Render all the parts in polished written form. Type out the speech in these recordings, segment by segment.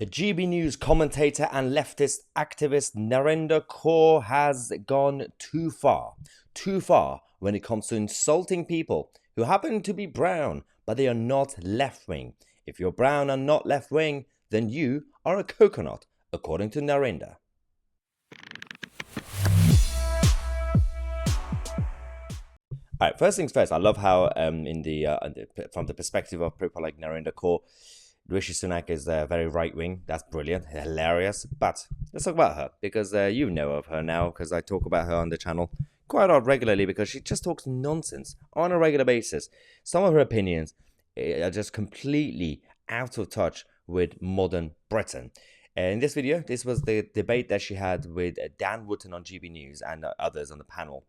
GB News commentator and leftist activist Narendra Kaur has gone too far when it comes to insulting people who happen to be brown, but they are not left-wing. If you're brown and not left-wing, then you are a coconut, according to Narendra. All right, first things first, I love how from the perspective of people like Narendra Kaur, Rishi Sunak is very right-wing. That's brilliant, hilarious. But let's talk about her, because you know of her now, because I talk about her on the channel quite regularly, because she just talks nonsense on a regular basis. Some of her opinions are just completely out of touch with modern Britain. In this video, this was the debate that she had with Dan Wootton on GB News and others on the panel,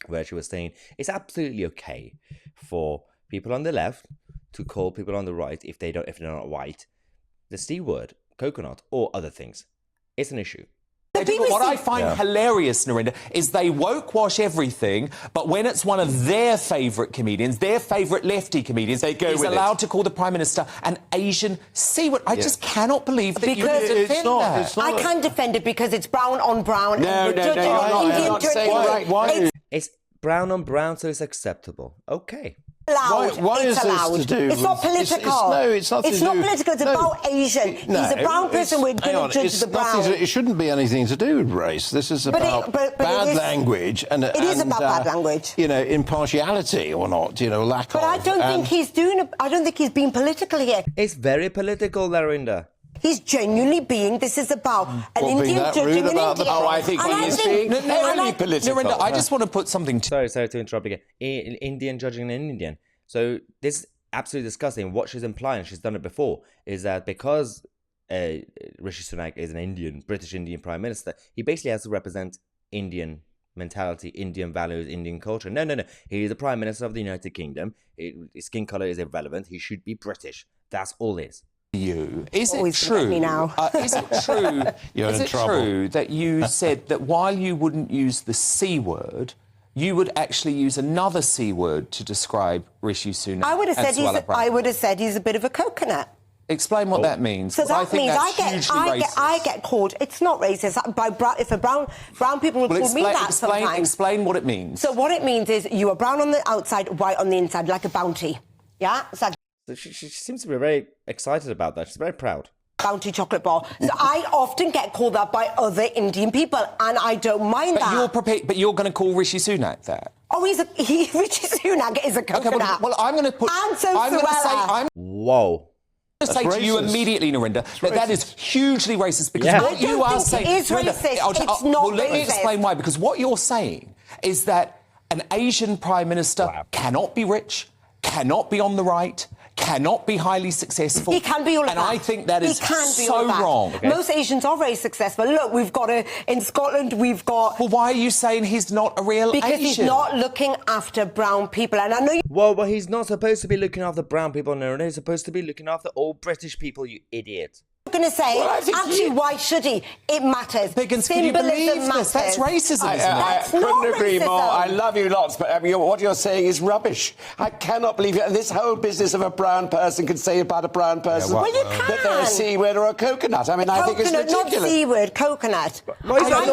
where she was saying it's absolutely okay for people on the left to call people on the right, if they're not white, the C word, coconut, or other things. It's an issue. What I find hilarious, Narendra, is they woke wash everything, but when it's one of their favourite comedians, their favourite lefty comedians, he's allowed to call the Prime Minister an Asian C-word. I just cannot believe that you can defend that. I can't defend it because it's brown on brown. No, I'm not saying why. It's brown on brown, so it's acceptable. Okay. Why is this to do? It's not political. It's not political. It's about Asian. He's a brown person. We're going to judge the brown. It shouldn't be anything to do with race. This is about bad language, and it is about bad language. You know, impartiality or not. You know, lack of. But I don't think he's doing. I don't think he's being political here. It's very political, Narendra. He's genuinely being. This is about an Indian judging an Indian. Oh, I think he's being really political. Narendra, I just want to put something. Sorry to interrupt again. Indian judging an Indian. So this is absolutely disgusting. What she's implying, she's done it before, is that because Rishi Sunak is an British Indian Prime Minister, he basically has to represent Indian mentality, Indian values, Indian culture. No. He is the Prime Minister of the United Kingdom. His skin colour is irrelevant. He should be British. That's all it is. Is it true? Is it true? Is it true that you said that while you wouldn't use the C word, you would actually use another C word to describe Rishi Sunak? I would have said he's a bit of a coconut. Explain what that means. So that means I get called. It's not racist. If a brown people would call me that sometimes. Explain what it means. So what it means is you are brown on the outside, white on the inside, like a bounty. Yeah. So she seems to be very excited about that. She's very proud. Bounty chocolate bar. So I often get called that by other Indian people, and I don't mind that. But you're going to call Rishi Sunak that? Oh, Rishi Sunak is a coconut. Okay, well, I'm going to put. And so Whoa. I'm going to say to you immediately, Narendra, that is hugely racist, because what you are saying... It is racist. It's not well, let me explain why. Because what you're saying is that an Asian Prime Minister cannot be rich, cannot be on the right, cannot be highly successful. He can be all of that. And I think that is so wrong. Okay. Most Asians are very successful. Look, we've got in Scotland, we've got... Well, why are you saying he's not a real Asian? Because he's not looking after brown people. And I know you... Well, he's not supposed to be looking after brown people, no. He's supposed to be looking after all British people, you idiot. I'm going to say, actually, why should he? It matters. Biggins, can you believe this? That's racism, isn't it? I couldn't agree more. I love you lots, but what you're saying is rubbish. I cannot believe it. And this whole business of a brown person can say about a brown person that they're a C word or a coconut. I mean, I think it's ridiculous. Not C word, coconut.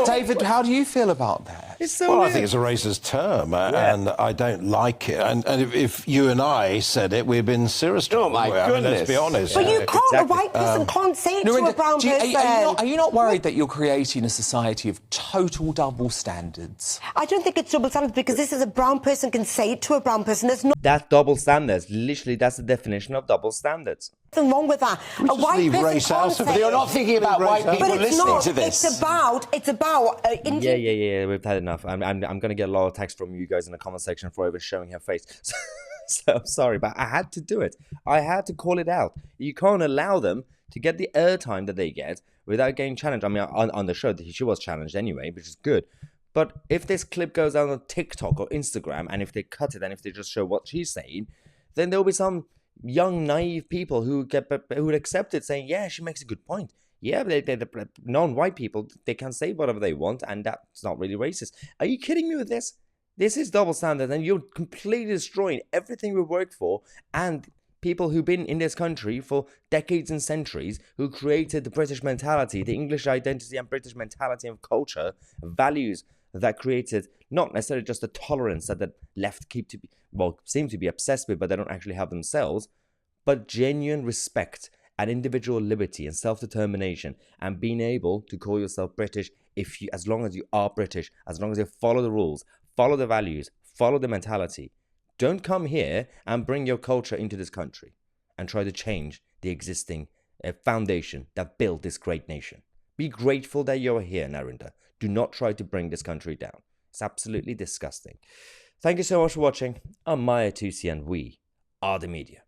David, how do you feel about that? I think it's a racist term, and I don't like it. And if you and I said it, we'd been serious. Oh, my goodness. I mean, let's be honest. But you can't, a white person can't say it to a brown person. Are you not worried that you're creating a society of total double standards? I don't think it's double standards, because this is a brown person can say it to a brown person. There's That's double standards. Literally, that's the definition of double standards. Nothing wrong with that. A white person can't say it. But you're not thinking about white people listening to this. It's about Indian... Yeah, we've had enough. I'm going to get a lot of text from you guys in the comment section for even showing her face. So I'm sorry, but I had to do it. I had to call it out. You can't allow them to get the airtime that they get without getting challenged. I mean, on the show, she was challenged anyway, which is good. But if this clip goes out on TikTok or Instagram, and if they cut it, and if they just show what she's saying, then there'll be some young, naive people who would accept it, saying, yeah, she makes a good point. Yeah, but they're non-white people. They can say whatever they want, and that's not really racist. Are you kidding me with this? This is double standard, and you're completely destroying everything we worked for and people who've been in this country for decades and centuries, who created the British mentality, the English identity and British mentality and culture, values that created not necessarily just the tolerance that the left seem to be obsessed with, but they don't actually have themselves, but genuine respect and individual liberty and self-determination, and being able to call yourself British as long as you are British, as long as you follow the rules, follow the values, follow the mentality. Don't come here and bring your culture into this country and try to change the existing foundation that built this great nation. Be grateful that you're here, Narendra. Do not try to bring this country down. It's absolutely disgusting. Thank you so much for watching. I'm Mahyar, Tousi, and we are the media.